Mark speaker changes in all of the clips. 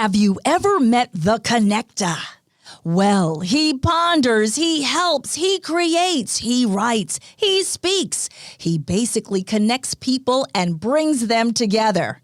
Speaker 1: Have you ever met the connector? Well, he ponders, he helps, he creates, he writes, he speaks. He basically connects people and brings them together.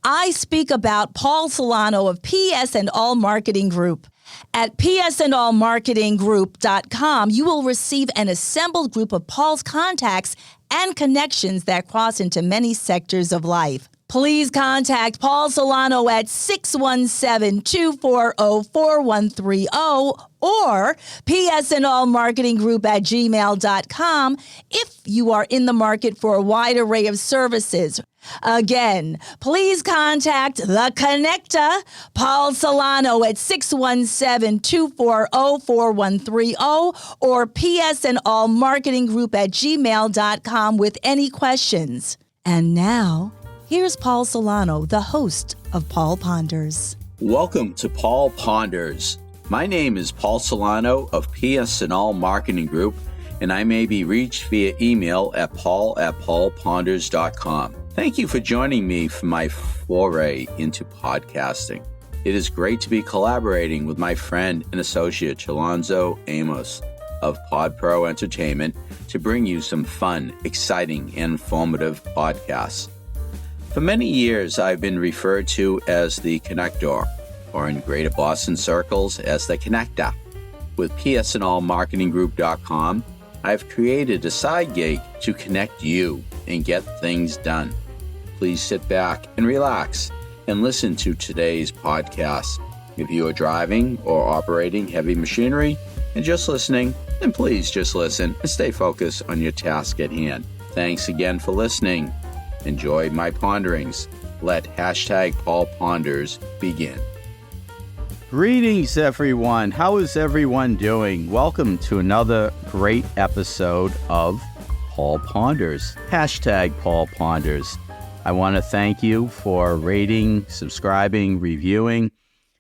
Speaker 1: I speak about Paul Solano of PS and All Marketing Group. At psandallmarketinggroup.com, you will receive an assembled group of Paul's contacts and connections that cross into many sectors of life. Please contact Paul Solano at 617-240-4130 or psandallmarketinggroup@gmail.com if you are in the market for a wide array of services. Again, please contact The Connector, Paul Solano at 617-240-4130 or psandallmarketinggroup@gmail.com with any questions. And now, here's Paul Solano, the host of Paul Ponders.
Speaker 2: Welcome to Paul Ponders. My name is Paul Solano of PS and All Marketing Group, and I may be reached via email at paul@paulponders.com. Thank you for joining me for my foray into podcasting. It is great to be collaborating with my friend and associate Chalonzo Amos of PodPro Entertainment to bring you some fun, exciting, and informative podcasts. For many years, I've been referred to as the Connector, or in Greater Boston circles as the Connector. With psandallmarketinggroup.com, I've created a side gig to connect you and get things done. Please sit back and relax and listen to today's podcast. If you are driving or operating heavy machinery and just listening, then please just listen and stay focused on your task at hand. Thanks again for listening. Enjoy my ponderings. Let #PaulPonders begin.
Speaker 3: Greetings, everyone. How is everyone doing? Welcome to another great episode of Paul Ponders. #Paul Ponders. I want to thank you for rating, subscribing, reviewing,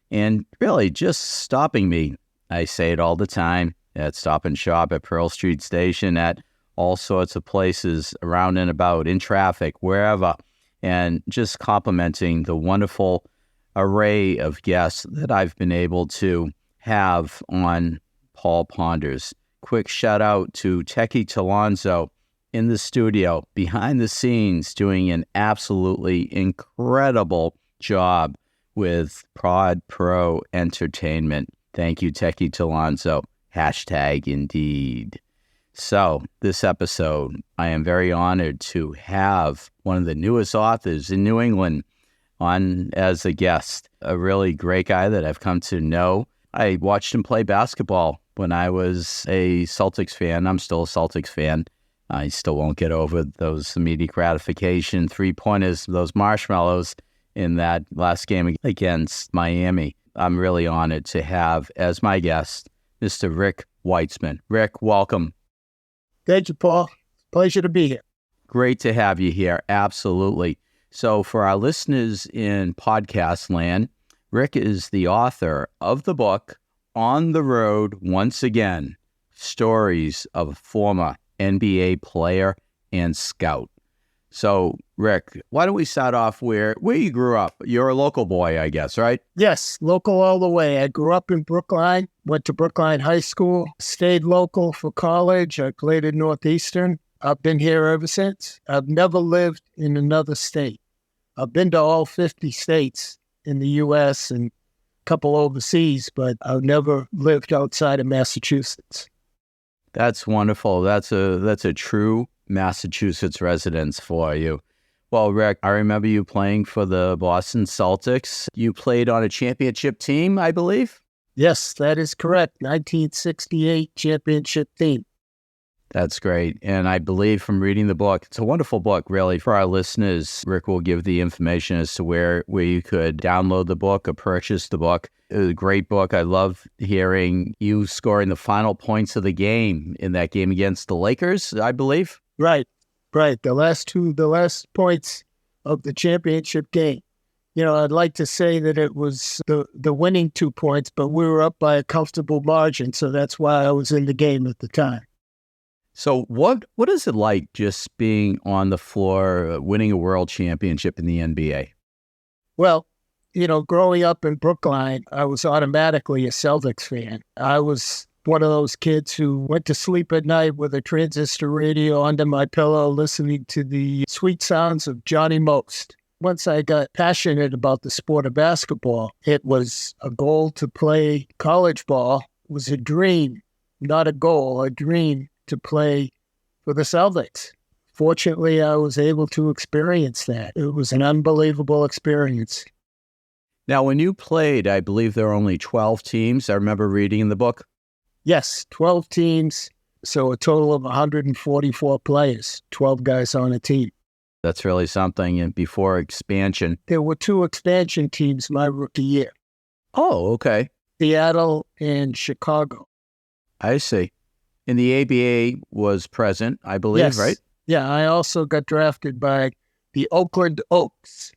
Speaker 3: and really just stopping me. I say it all the time at Stop and Shop at Pearl Street Station, at all sorts of places around and about, in traffic, wherever, and just complimenting the wonderful array of guests that I've been able to have on Paul Ponders. Quick shout out to Techie Talonzo in the studio, behind the scenes, doing an absolutely incredible job with PodPro Entertainment. Thank you, Techie Talonzo. #indeed. So, this episode, I am very honored to have one of the newest authors in New England on as a guest, a really great guy that I've come to know. I watched him play basketball when I was a Celtics fan. I'm still a Celtics fan. I still won't get over those immediate gratification three-pointers, those marshmallows in that last game against Miami. I'm really honored to have as my guest, Mr. Rick Weitzman. Rick, welcome.
Speaker 4: Thank you, Paul. Pleasure to be here.
Speaker 3: Great to have you here. Absolutely. So for our listeners in podcast land, Rick is the author of the book, On the Road Once Again, Stories of a Former NBA Player and Scout. So, Rick, why don't we start off where you grew up? You're a local boy, I guess, right?
Speaker 4: Yes, local all the way. I grew up in Brookline, went to Brookline High School, stayed local for college. I played at Northeastern. I've been here ever since. I've never lived in another state. I've been to all 50 states in the U.S. and a couple overseas, but I've never lived outside of Massachusetts.
Speaker 3: That's wonderful. That's a true Massachusetts residence for you. Well, Rick, I remember you playing for the Boston Celtics. You played on a championship team, I believe?
Speaker 4: Yes, that is correct. 1968 championship team.
Speaker 3: That's great. And I believe from reading the book, it's a wonderful book, really, for our listeners. Rick will give the information as to where you could download the book or purchase the book. It was a great book. I love hearing you scoring the final points of the game in that game against the Lakers, I believe.
Speaker 4: Right. The last points of the championship game. You know, I'd like to say that it was the winning 2 points, but we were up by a comfortable margin, so that's why I was in the game at the time.
Speaker 3: So what is it like just being on the floor, winning a world championship in the NBA?
Speaker 4: Well, growing up in Brookline, I was automatically a Celtics fan. I was one of those kids who went to sleep at night with a transistor radio under my pillow, listening to the sweet sounds of Johnny Most. Once I got passionate about the sport of basketball, it was a goal to play college ball. It was a dream, not a goal, a dream to play for the Celtics. Fortunately, I was able to experience that. It was an unbelievable experience.
Speaker 3: Now, when you played, I believe there were only 12 teams. I remember reading in the book.
Speaker 4: Yes, 12 teams, so a total of 144 players, 12 guys on a team.
Speaker 3: That's really something. And before expansion.
Speaker 4: There were 2 expansion teams my rookie year.
Speaker 3: Oh, okay.
Speaker 4: Seattle and Chicago.
Speaker 3: I see. And the ABA was present, I believe,
Speaker 4: Yes.
Speaker 3: right?
Speaker 4: Yeah, I also got drafted by the Oakland Oaks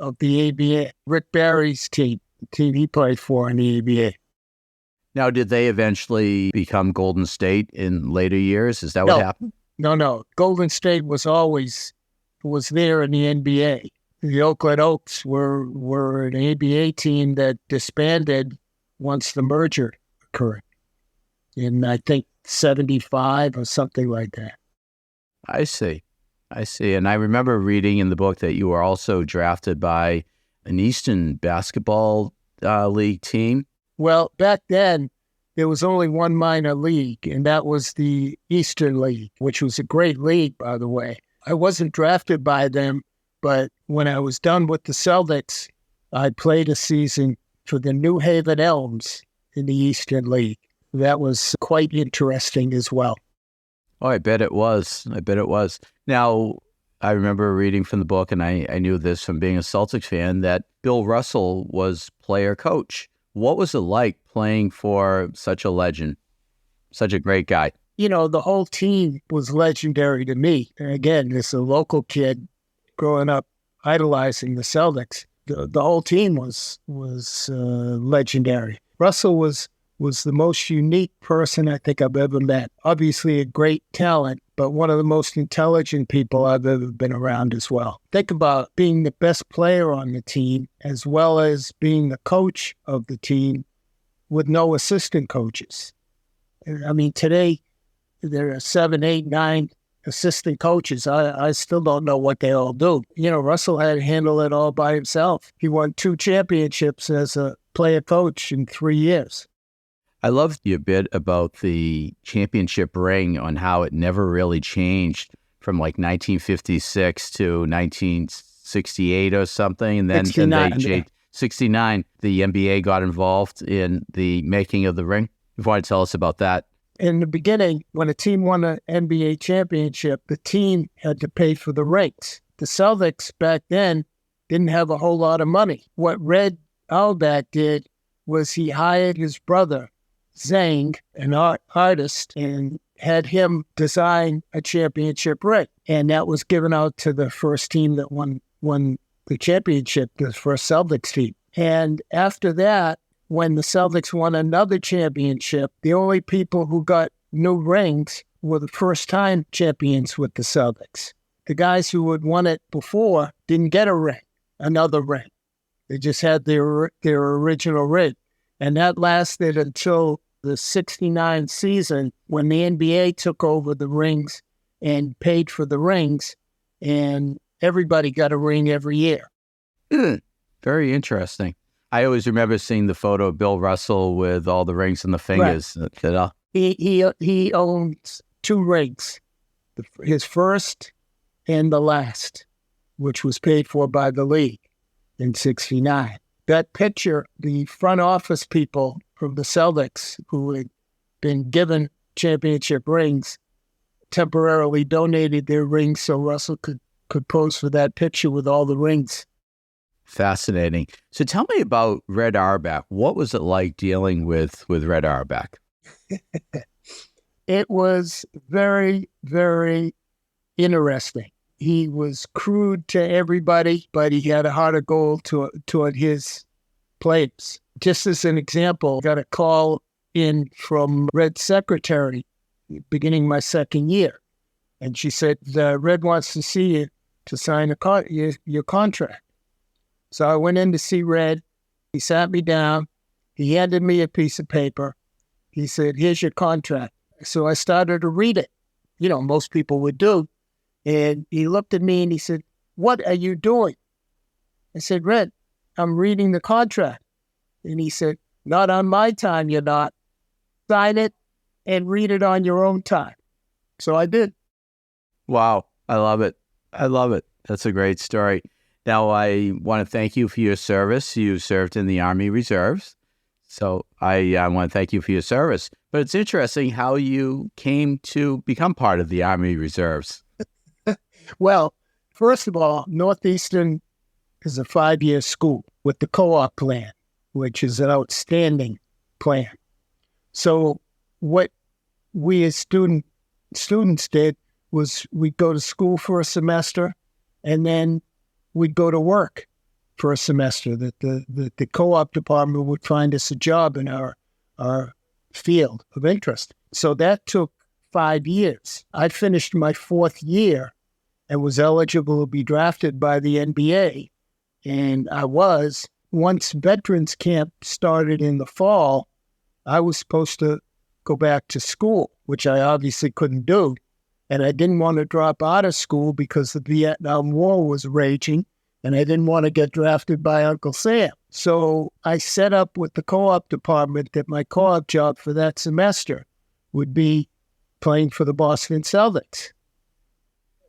Speaker 4: of the ABA, Rick Barry's team, the team he played for in the ABA.
Speaker 3: Now, did they eventually become Golden State in later years? Is that what happened?
Speaker 4: No. Golden State was there in the NBA. The Oakland Oaks were an ABA team that disbanded once the merger occurred in, I think, 75 or something like that.
Speaker 3: I see. And I remember reading in the book that you were also drafted by an Eastern basketball league team.
Speaker 4: Well, back then, there was only one minor league, and that was the Eastern League, which was a great league, by the way. I wasn't drafted by them, but when I was done with the Celtics, I played a season for the New Haven Elms in the Eastern League. That was quite interesting as well.
Speaker 3: Oh, I bet it was. Now, I remember reading from the book, and I knew this from being a Celtics fan, that Bill Russell was player coach. What was it like playing for such a legend, such a great guy?
Speaker 4: The whole team was legendary to me. And again, as a local kid growing up idolizing the Celtics, the whole team was legendary. Russell was the most unique person I think I've ever met. Obviously a great talent, but one of the most intelligent people I've ever been around as well. Think about being the best player on the team as well as being the coach of the team with no assistant coaches. I mean, today there are 7, 8, 9 assistant coaches. I still don't know what they all do. Russell had to handle it all by himself. He won 2 championships as a player coach in 3 years.
Speaker 3: I loved your bit about the championship ring on how it never really changed from like 1956 to 1968 or something. And then 69, the NBA got involved in the making of the ring. You want to tell us about that?
Speaker 4: In the beginning, when a team won an NBA championship, the team had to pay for the rings. The Celtics back then didn't have a whole lot of money. What Red Auerbach did was he hired his brother, Zhang, an artist, and had him design a championship ring. And that was given out to the first team that won the championship, the first Celtics team. And after that, when the Celtics won another championship, the only people who got new rings were the first-time champions with the Celtics. The guys who had won it before didn't get another ring. They just had their original ring. And that lasted until the 69 season when the NBA took over the rings and paid for the rings, and everybody got a ring every year.
Speaker 3: Very interesting. I always remember seeing the photo of Bill Russell with all the rings on the fingers. Right.
Speaker 4: He owns 2 rings, his first and the last, which was paid for by the league in 69. That picture, the front office people from the Celtics who had been given championship rings temporarily donated their rings so Russell could pose for that picture with all the rings.
Speaker 3: Fascinating. So tell me about Red Auerbach. What was it like dealing with Red Auerbach?
Speaker 4: It was very, very interesting. He was crude to everybody, but he had a heart of gold toward his players. Just as an example, I got a call in from Red's secretary beginning my second year. And she said, Red wants to see you to sign your contract. So I went in to see Red. He sat me down. He handed me a piece of paper. He said, here's your contract. So I started to read it. Most people would do. And he looked at me and he said, what are you doing? I said, Red, I'm reading the contract. And he said, not on my time, you're not. Sign it and read it on your own time. So I did.
Speaker 3: Wow. I love it. I love it. That's a great story. Now, I want to thank you for your service. You served in the Army Reserves. So I want to thank you for your service. But it's interesting how you came to become part of the Army Reserves.
Speaker 4: Well, first of all, Northeastern is a 5-year school with the co-op plan, which is an outstanding plan. So what we as students did was we'd go to school for a semester, and then we'd go to work for a semester. That the co-op department would find us a job in our field of interest. So that took 5 years. I finished my 4th year and was eligible to be drafted by the NBA. And I was. Once veterans camp started in the fall, I was supposed to go back to school, which I obviously couldn't do. And I didn't want to drop out of school because the Vietnam War was raging, and I didn't want to get drafted by Uncle Sam. So I set up with the co-op department that my co-op job for that semester would be playing for the Boston Celtics.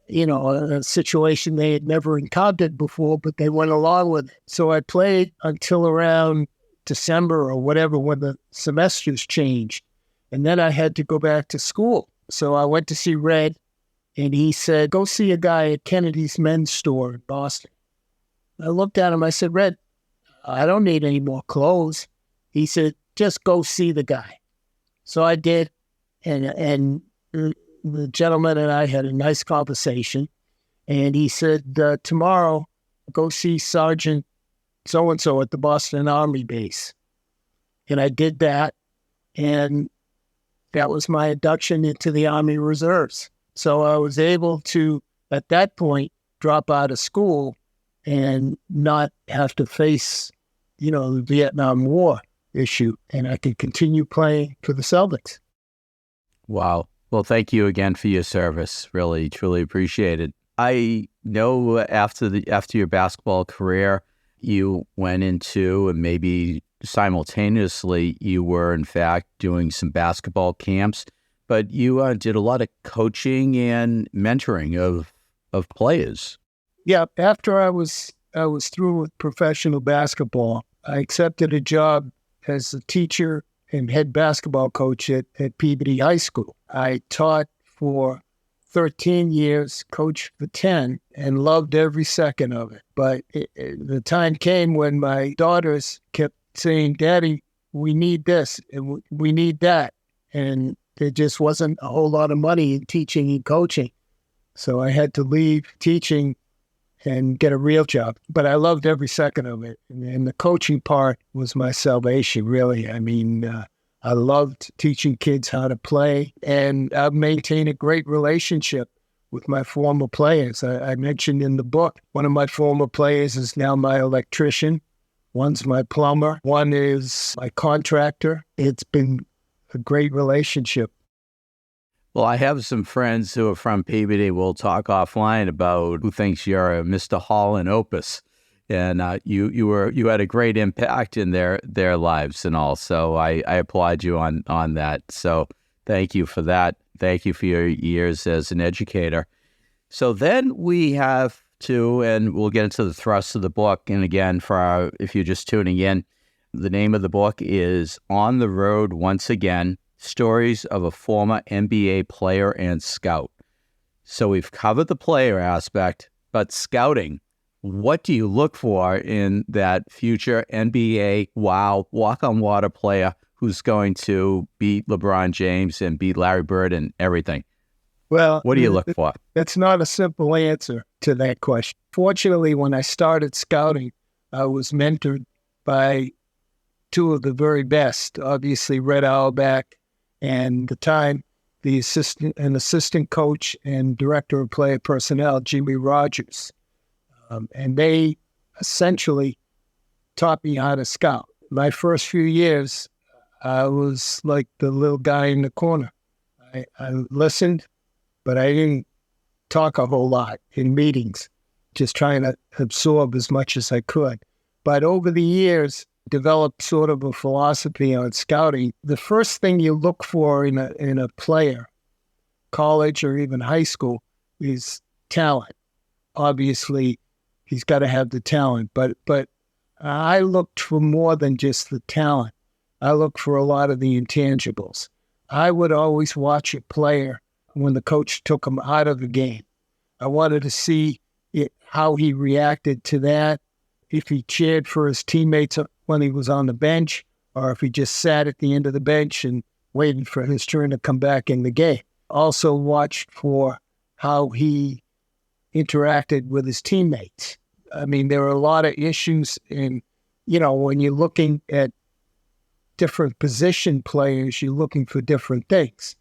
Speaker 4: A situation they had never encountered before, but they went along with it. So I played until around December or whatever when the semesters changed. And then I had to go back to school. So I went to see Red, and he said, go see a guy at Kennedy's men's store in Boston. I looked at him, I said, Red, I don't need any more clothes. He said, just go see the guy. So I did, and the gentleman and I had a nice conversation, and he said, tomorrow, go see Sergeant so-and-so at the Boston Army base. And I did that, and that was my induction into the Army Reserves. So I was able to, at that point, drop out of school and not have to face, the Vietnam War issue. And I could continue playing for the Celtics.
Speaker 3: Wow. Well, thank you again for your service. Really, truly appreciate it. I know after your basketball career, you went into, and maybe simultaneously, you were in fact doing some basketball camps, but you did a lot of coaching and mentoring of players.
Speaker 4: Yeah, after I was through with professional basketball, I accepted a job as a teacher and head basketball coach at Peabody High School. I taught for 13 years, coached for 10, and loved every second of it. But the time came when my daughters kept saying, Daddy, we need this and we need that. And there just wasn't a whole lot of money in teaching and coaching. So I had to leave teaching and get a real job. But I loved every second of it. And the coaching part was my salvation, really. I mean, I loved teaching kids how to play, and I've maintained a great relationship with my former players. I mentioned in the book, one of my former players is now my electrician. One's my plumber. One is my contractor. It's been a great relationship.
Speaker 3: Well, I have some friends who are from Peabody. We'll talk offline about who thinks you're a Mr. Hall and Opus. And you had a great impact in their lives and all. So I applaud you on that. So thank you for that. Thank you for your years as an educator. So then we have to, and we'll get into the thrust of the book. And again, if you're just tuning in, the name of the book is On the Road Once Again, Stories of a Former NBA Player and Scout. So we've covered the player aspect, but scouting. What do you look for in that future NBA walk-on-water player who's going to beat LeBron James and beat Larry Bird and everything?
Speaker 4: Well,
Speaker 3: what do you look for?
Speaker 4: That's not a simple answer to that question. Fortunately, when I started scouting, I was mentored by two of the very best, obviously Red Auerbach, and at the time, the assistant coach and director of player personnel, Jimmy Rogers. And they essentially taught me how to scout. My first few years, I was like the little guy in the corner. I listened, but I didn't talk a whole lot in meetings, just trying to absorb as much as I could. But over the years, developed sort of a philosophy on scouting. The first thing you look for in a player, college or even high school, is talent. Obviously, he's got to have the talent, but I looked for more than just the talent. I looked for a lot of the intangibles. I would always watch a player when the coach took him out of the game. I wanted to see how he reacted to that, if he cheered for his teammates when he was on the bench, or if he just sat at the end of the bench and waited for his turn to come back in the game. Also watched for how he interacted with his teammates. I mean, there are a lot of issues in, when you're looking at different position players, you're looking for different things.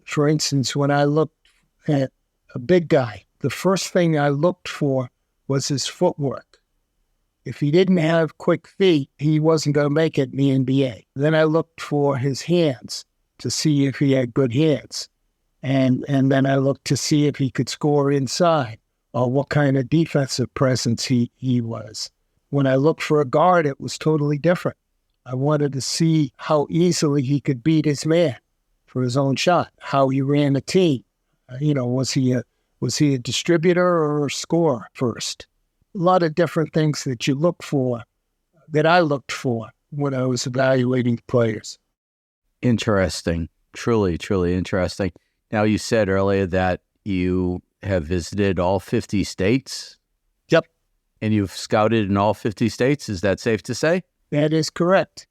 Speaker 4: For instance, when I looked at a big guy, the first thing I looked for was his footwork. If he didn't have quick feet, he wasn't going to make it in the NBA. Then I looked for his hands to see if he had good hands. And then I looked to see if he could score inside or what kind of defensive presence he was. When I looked for a guard, it was totally different. I wanted to see how easily he could beat his man for his own shot, how he ran a team. Was he a distributor or a scorer first? A lot of different things that you look for, that I looked for when I was evaluating players.
Speaker 3: Interesting. Truly, truly interesting. Now, you said earlier that you have visited all 50 states.
Speaker 4: Yep.
Speaker 3: And you've scouted in all 50 states. Is that safe to say?
Speaker 4: That is correct.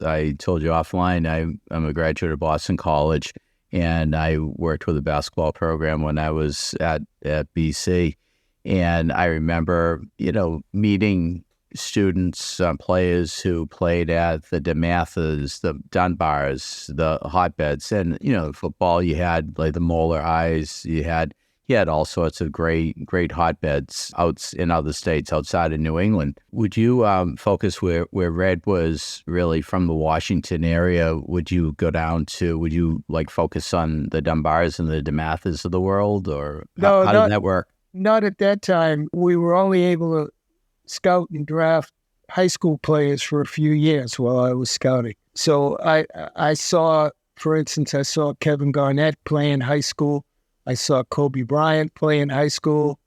Speaker 3: I told you offline, I'm a graduate of Boston College, and I worked with a basketball program when I was at BC. And I remember, meeting students, players who played at the DeMathas, the Dunbars, the Hotbeds. And, football, you had like the Moeller Highs, you had all sorts of great hotbeds out in other states outside of New England. Would you focus where Red was really from the Washington area? Would you focus on the Dunbars and the DeMathas of the world, or how did that work?
Speaker 4: Not at that time. We were only able to scout and draft high school players for a few years while I was scouting. So I saw, for instance, Kevin Garnett play in high school. I saw Kobe Bryant play in high school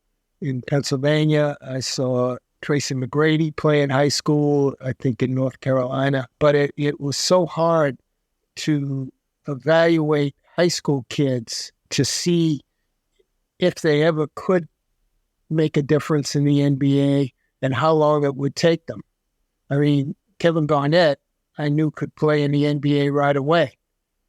Speaker 4: in Pennsylvania. I saw Tracy McGrady play in high school, I think in North Carolina. But it was so hard to evaluate high school kids to see if they ever could make a difference in the NBA and how long it would take them. I mean, Kevin Garnett, I knew could play in the NBA right away.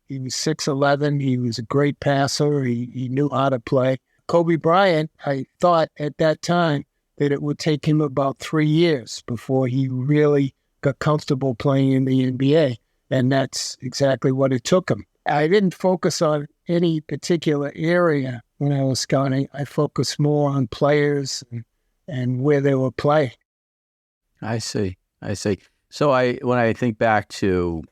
Speaker 4: He was 6'11". He was a great passer. He knew how to play. Kobe Bryant, I thought at that time that it would take him about 3 years before he really got comfortable playing in the NBA. And that's exactly what it took him. I didn't focus on any particular area when I was scouting. I focused more on players and where they were playing.
Speaker 3: I see. So when I think back to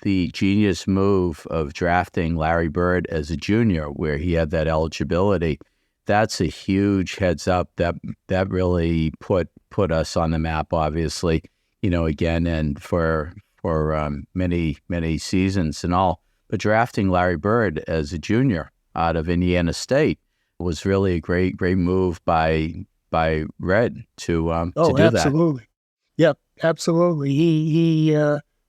Speaker 3: the genius move of drafting Larry Bird as a junior, where he had that eligibility, that's a huge heads up that really put us on the map, obviously, again, and for many seasons and all. But drafting Larry Bird as a junior out of Indiana State was really a great move by Red to do that.
Speaker 4: Absolutely. Yep, absolutely. He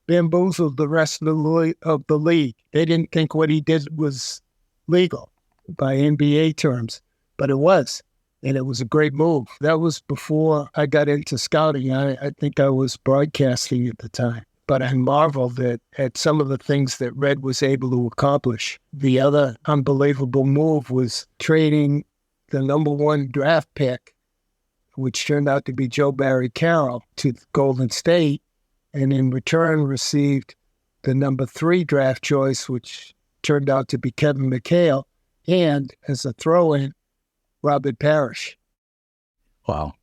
Speaker 4: bamboozled the rest of the league. They didn't think what he did was legal by NBA terms, but it was, and it was a great move. That was before I got into scouting. I think I was broadcasting at the time, but I marveled at some of the things that Red was able to accomplish. The other unbelievable move was trading the number 1 draft pick, which turned out to be Joe Barry Carroll, to Golden State, and in return received the number 3 draft choice, which turned out to be Kevin McHale, and as a throw-in, Robert Parrish.
Speaker 3: Wow.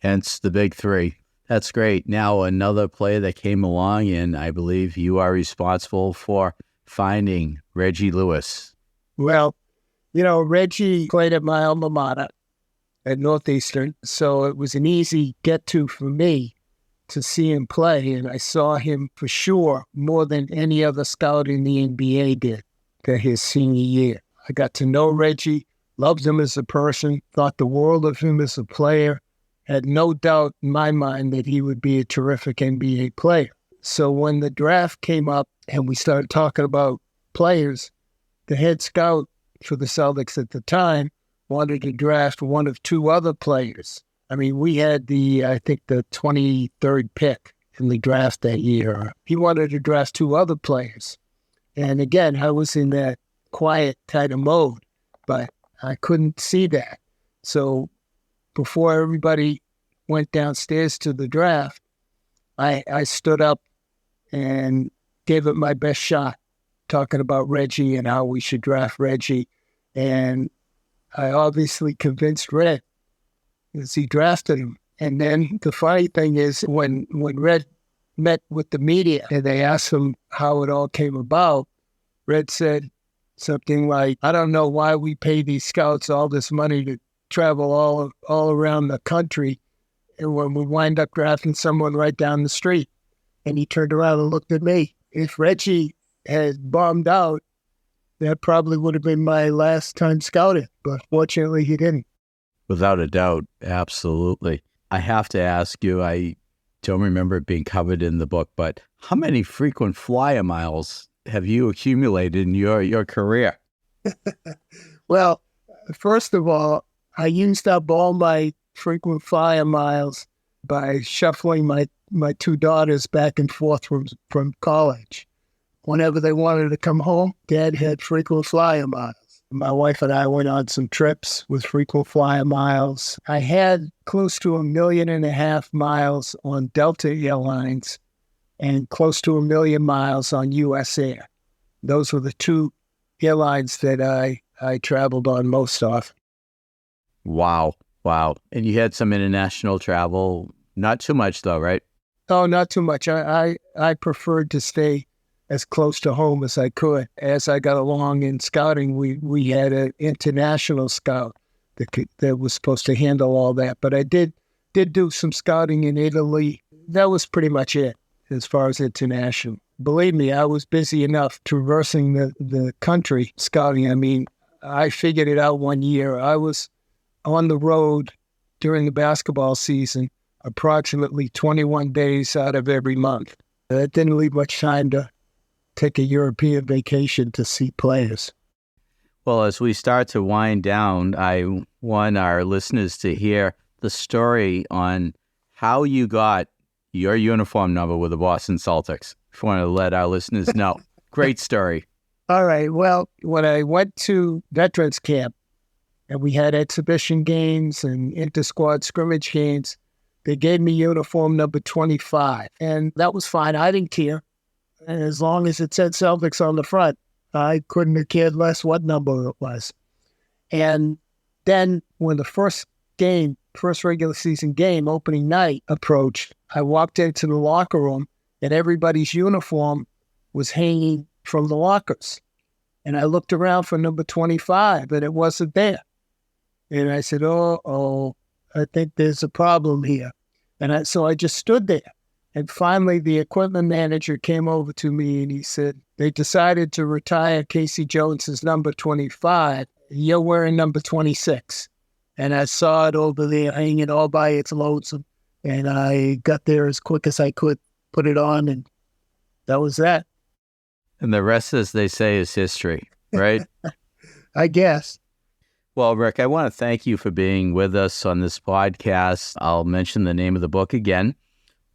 Speaker 3: hence the big three. That's great. Now, another player that came along, and I believe you are responsible for finding Reggie Lewis.
Speaker 4: Well, Reggie played at my alma mater at Northeastern, so it was an easy get-to for me to see him play, and I saw him for sure more than any other scout in the NBA did his senior year. I got to know Reggie, loved him as a person, thought the world of him as a player, had no doubt in my mind that he would be a terrific NBA player. So when the draft came up and we started talking about players, the head scout for the Celtics at the time wanted to draft one of two other players. I mean, we had the 23rd pick in the draft that year. He wanted to draft two other players. And again, I was in that quiet kind of mode, but I couldn't see that. So before everybody went downstairs to the draft, I stood up and gave it my best shot, talking about Reggie and how we should draft Reggie. And I obviously convinced Red as he drafted him. And then the funny thing is when Red met with the media and they asked him how it all came about, Red said something like, I don't know why we pay these scouts all this money to travel all around the country, and when we wind up drafting someone right down the street. And he turned around and looked at me. If Reggie had bombed out, that probably would have been my last time scouting, but fortunately he didn't.
Speaker 3: Without a doubt, absolutely. I have to ask you, I don't remember it being covered in the book, but how many frequent flyer miles have you accumulated in your career?
Speaker 4: Well, first of all, I used up all my frequent flyer miles by shuffling my two daughters back and forth from college. Whenever they wanted to come home, Dad had frequent flyer miles. My wife and I went on some trips with frequent flyer miles. I had close to 1.5 million miles on Delta Airlines and close to 1 million miles on US Air. Those were the two airlines that I traveled on most often.
Speaker 3: Wow. And you had some international travel, not too much though, right?
Speaker 4: Oh, not too much. I preferred to stay as close to home as I could. As I got along in scouting, we had an international scout that was supposed to handle all that. But I did do some scouting in Italy. That was pretty much it as far as international. Believe me, I was busy enough traversing the country scouting. I mean, I figured it out one year. I was on the road during the basketball season approximately 21 days out of every month. That didn't leave much time to take a European vacation to see players.
Speaker 3: Well, as we start to wind down, I want our listeners to hear the story on how you got your uniform number with the Boston Celtics. If you want to let our listeners know. Great story.
Speaker 4: All right. Well, when I went to veterans camp and we had exhibition games and inter-squad scrimmage games, they gave me uniform number 25. And that was fine. I didn't care. And as long as it said Celtics on the front, I couldn't have cared less what number it was. And then when the first regular season game, opening night, approached, I walked into the locker room and everybody's uniform was hanging from the lockers. And I looked around for number 25 and it wasn't there. And I said, oh, I think there's a problem here. And so I just stood there. And finally, the equipment manager came over to me and he said, they decided to retire Casey Jones's number 25. You're wearing number 26. And I saw it over there hanging all by its lonesome. And I got there as quick as I could, put it on, and that was that.
Speaker 3: And the rest, as they say, is history, right?
Speaker 4: I guess.
Speaker 3: Well, Rick, I want to thank you for being with us on this podcast. I'll mention the name of the book again.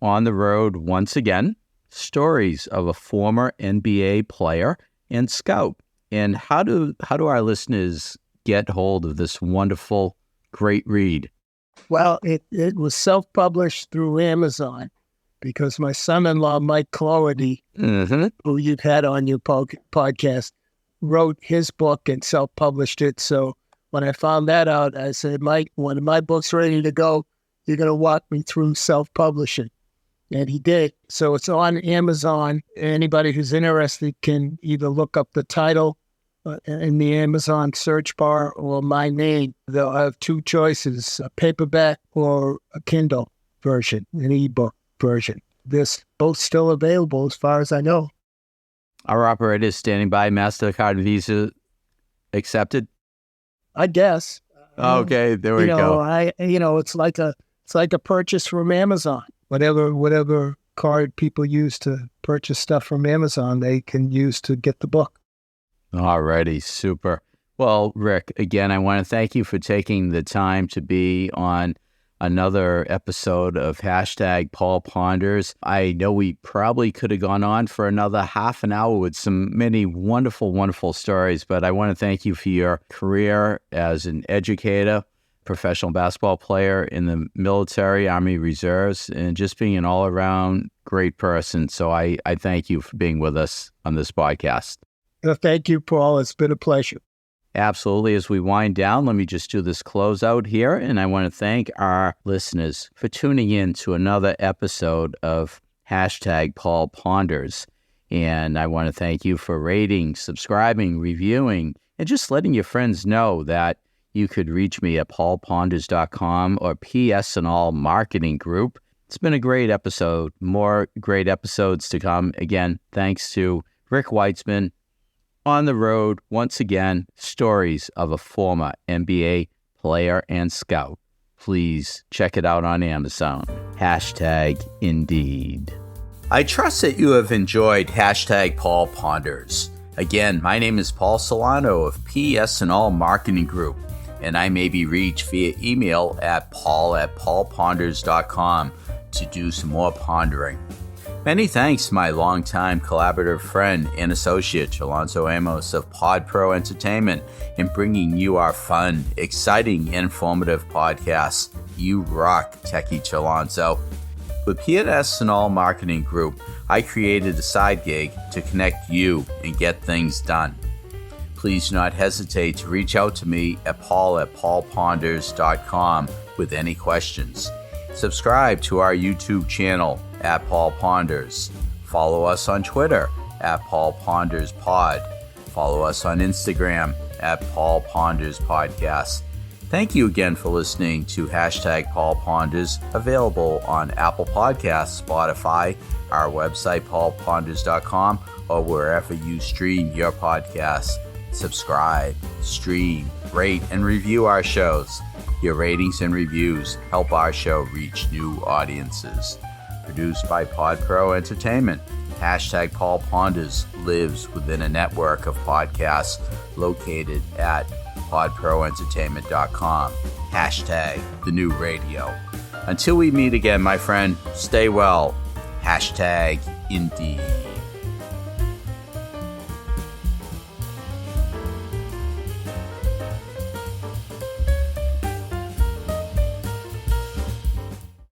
Speaker 3: On the Road Once Again, Stories of a Former NBA Player and Scout. And how do our listeners get hold of this wonderful, great read?
Speaker 4: Well, it was self-published through Amazon because my son-in-law, Mike Cloherty, who you've had on your podcast, wrote his book and self-published it. So when I found that out, I said, Mike, when my book's ready to go, you're going to walk me through self-publishing. And he did. So it's on Amazon. Anybody who's interested can either look up the title in the Amazon search bar or my name. They'll have two choices, a paperback or a Kindle version, an ebook version. They're both still available as far as I know.
Speaker 3: Our operator is standing by. MasterCard, Visa accepted?
Speaker 4: I guess.
Speaker 3: Okay, there we go.
Speaker 4: It's like a purchase from Amazon. Whatever card people use to purchase stuff from Amazon, they can use to get the book.
Speaker 3: Alrighty, super. Well, Rick, again, I want to thank you for taking the time to be on another episode of Hashtag Paul Ponders. I know we probably could have gone on for another half an hour with many wonderful, wonderful stories, but I want to thank you for your career as an educator, professional basketball player in the military, Army Reserves, and just being an all-around great person. So I thank you for being with us on this podcast.
Speaker 4: Thank you, Paul. It's been a pleasure.
Speaker 3: Absolutely. As we wind down, let me just do this closeout here. And I want to thank our listeners for tuning in to another episode of Hashtag Paul Ponders. And I want to thank you for rating, subscribing, reviewing, and just letting your friends know that you could reach me at paulponders.com or PS and All Marketing Group. It's been a great episode. More great episodes to come. Again, thanks to Rick Weitzman. On the road, once again, stories of a former NBA player and scout. Please check it out on Amazon. Hashtag Indeed. I trust that you have enjoyed Hashtag Paul Ponders. Again, my name is Paul Solano of PS and All Marketing Group, and I may be reached via email at paul@paulponders.com to do some more pondering. Many thanks to my longtime collaborative friend and associate, Chalonzo Amos of Pod Pro Entertainment, in bringing you our fun, exciting, informative podcasts. You rock, Techie Chalonzo. With PS and All Marketing Group, I created a side gig to connect you and get things done. Please do not hesitate to reach out to me at paul@paulponders.com with any questions. Subscribe to our YouTube channel at Paul Ponders. Follow us on Twitter at Paul Ponders Pod. Follow us on Instagram at Paul Ponders Podcast. Thank you again for listening to Hashtag Paul Ponders, available on Apple Podcasts, Spotify, our website, paulponders.com, or wherever you stream your podcasts. Subscribe, stream, rate, and review our shows. Your ratings and reviews help our show reach new audiences. Produced by Pod Pro Entertainment, Hashtag Paul Ponders lives within a network of podcasts located at podproentertainment.com. Hashtag the new radio. Until we meet again, my friend, stay well. Hashtag Indeed.